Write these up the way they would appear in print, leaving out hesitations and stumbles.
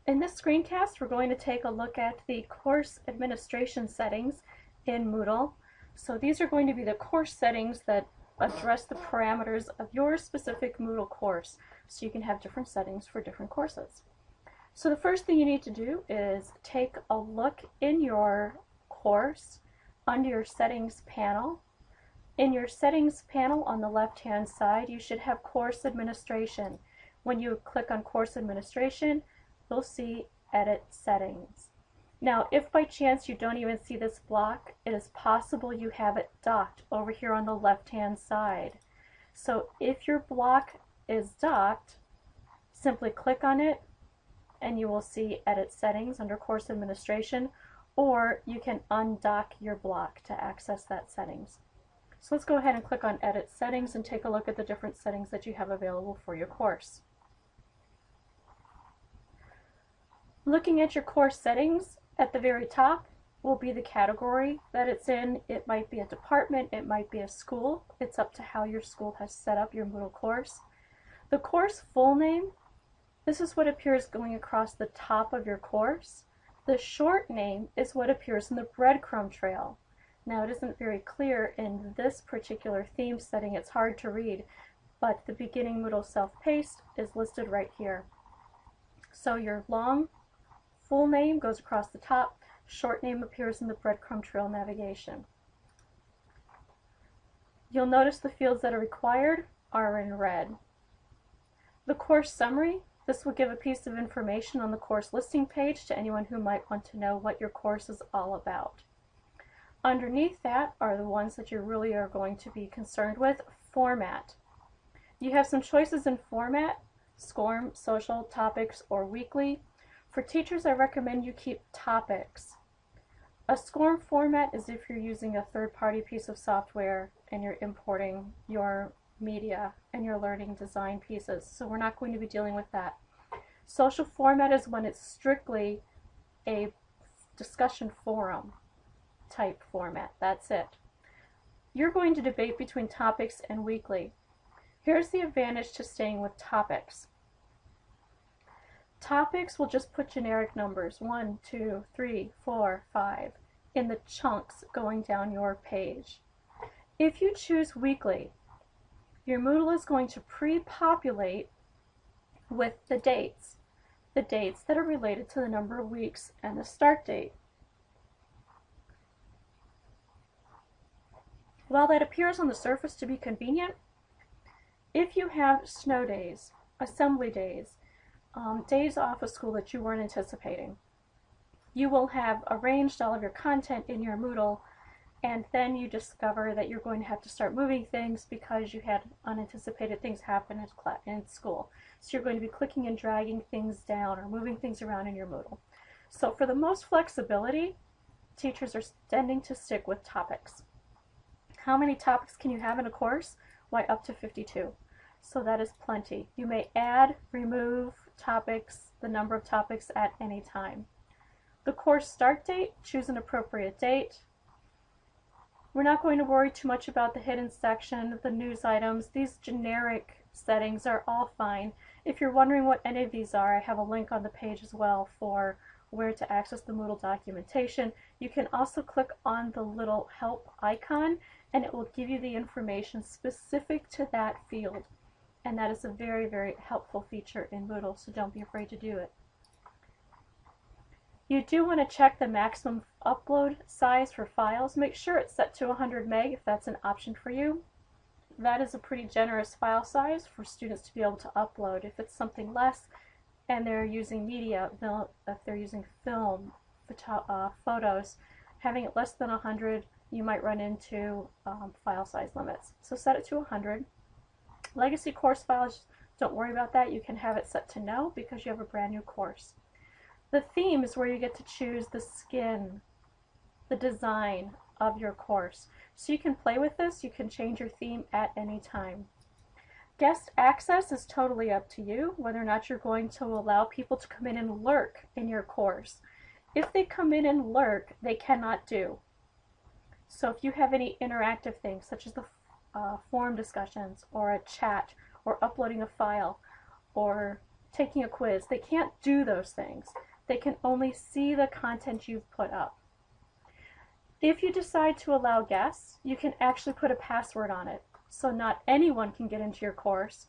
In this screencast, we're going to take a look at the course administration settings in Moodle. So these are going to be the course settings that address the parameters of your specific Moodle course. So you can have different settings for different courses. So the first thing you need to do is take a look in your course under your settings panel. In your settings panel on the left-hand side, you should have course administration. When you click on course administration, you'll see edit settings. Now, if by chance you don't even see this block, it is possible you have it docked over here on the left-hand side. So if your block is docked, simply click on it and you will see edit settings under course administration, or you can undock your block to access that settings. So let's go ahead and click on edit settings and take a look at the different settings that you have available for your course. Looking at your course settings, at the very top will be the category that it's in. It might be a department, it might be a school. It's up to how your school has set up your Moodle course. The course full name, this is what appears going across the top of your course. The short name is what appears in the breadcrumb trail. Now, it isn't very clear in this particular theme setting, it's hard to read, but the beginning Moodle self-paced is listed right here. So your long full name goes across the top, short name appears in the breadcrumb trail navigation. You'll notice the fields that are required are in red. The course summary, this will give a piece of information on the course listing page to anyone who might want to know what your course is all about. Underneath that are the ones that you really are going to be concerned with. Format. You have some choices in format: SCORM, social, topics, or weekly. For teachers, I recommend you keep topics. A SCORM format is if you're using a third-party piece of software and you're importing your media and your learning design pieces. So we're not going to be dealing with that. Social format is when it's strictly a discussion forum type format. That's it. You're going to debate between topics and weekly. Here's the advantage to staying with topics. Topics will just put generic numbers 1, 2, 3, 4, 5 in the chunks going down your page. If you choose weekly, your Moodle is going to pre-populate with the dates that are related to the number of weeks and the start date. While that appears on the surface to be convenient, if you have snow days, assembly days, days off of school that you weren't anticipating, you will have arranged all of your content in your Moodle, and then you discover that you're going to have to start moving things because you had unanticipated things happen in school. So you're going to be clicking and dragging things down or moving things around in your Moodle. So for the most flexibility, teachers are tending to stick with topics. How many topics can you have in a course? Why, up to 52. So that is plenty. You may add, remove topics, the number of topics at any time. The course start date, choose an appropriate date. We're not going to worry too much about the hidden section, the news items. These generic settings are all fine. If you're wondering what any of these are, I have a link on the page as well for where to access the Moodle documentation. You can also click on the little help icon and it will give you the information specific to that field. And that is a very, very helpful feature in Moodle, so don't be afraid to do it. You do want to check the maximum upload size for files. Make sure it's set to 100 meg if that's an option for you. That is a pretty generous file size for students to be able to upload. If it's something less and they're using media, if they're using film, photos, having it less than 100, you might run into file size limits. So set it to 100. Legacy course files, don't worry about that. You can have it set to no because you have a brand new course. The theme is where you get to choose the skin, the design of your course. So you can play with this, you can change your theme at any time. Guest access is totally up to you, whether or not you're going to allow people to come in and lurk in your course. If they come in and lurk, they cannot do. So if you have any interactive things, such as the forum discussions, or a chat, or uploading a file, or taking a quiz. They can't do those things. They can only see the content you've put up. If you decide to allow guests, you can actually put a password on it, so not anyone can get into your course.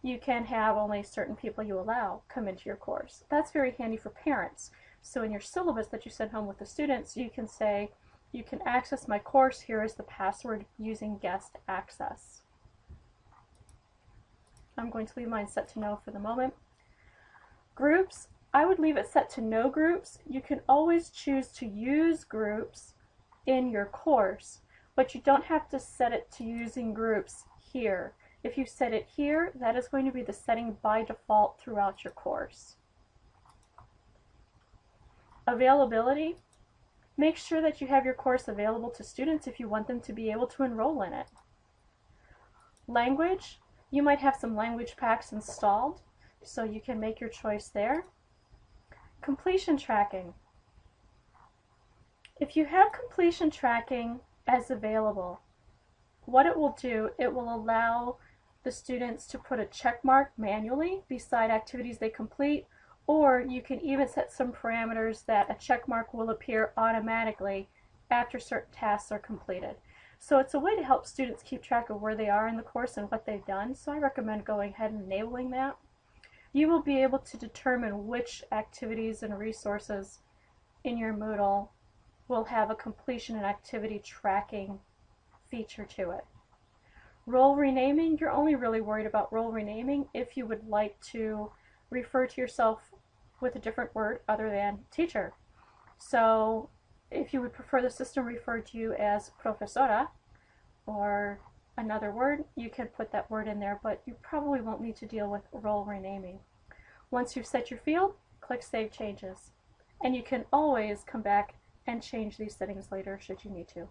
You can have only certain people you allow come into your course. That's very handy for parents. So in your syllabus that you send home with the students, you can say, you can access my course, here is the password using guest access. I'm going to leave mine set to no for the moment. Groups, I would leave it set to no groups. You can always choose to use groups in your course, but you don't have to set it to using groups here. If you set it here, that is going to be the setting by default throughout your course. Availability, make sure that you have your course available to students if you want them to be able to enroll in it. Language, you might have some language packs installed, so you can make your choice there. Completion tracking. If you have completion tracking as available, what it will do, it will allow the students to put a check mark manually beside activities they complete, or you can even set some parameters that a check mark will appear automatically after certain tasks are completed. So it's a way to help students keep track of where they are in the course and what they've done, so I recommend going ahead and enabling that. You will be able to determine which activities and resources in your Moodle will have a completion and activity tracking feature to it. Role renaming, you're only really worried about role renaming if you would like to refer to yourself with a different word other than teacher. So if you would prefer the system refer to you as profesora or another word, you can put that word in there, but you probably won't need to deal with role renaming. Once you've set your field, click Save Changes. And you can always come back and change these settings later should you need to.